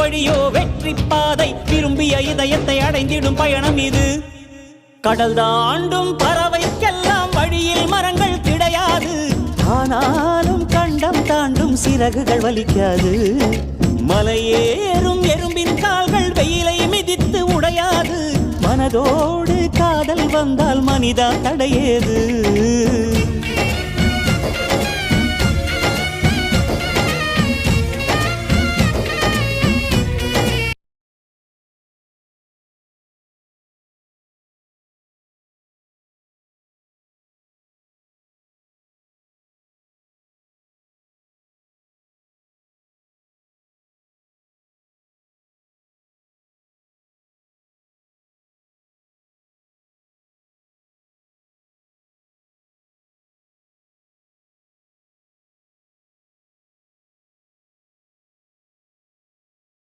வழியோ வெற்றி பாதை, விரும்பிய இதயத்தை அடைந்திடும் பயணம் இது. கடல் தாண்டும் பறவைக்கெல்லாம் வழியில் மரங்கள் கிடையாது, ஆனாலும் கண்டம் தாண்டும் சிறகுகள் வலிக்காது. மலையேறும் எறும்பின் கால்கள் வெயிலை மிதித்து உடையாது, மனதோடு காதல் வந்தால் மனிதா தடையேது.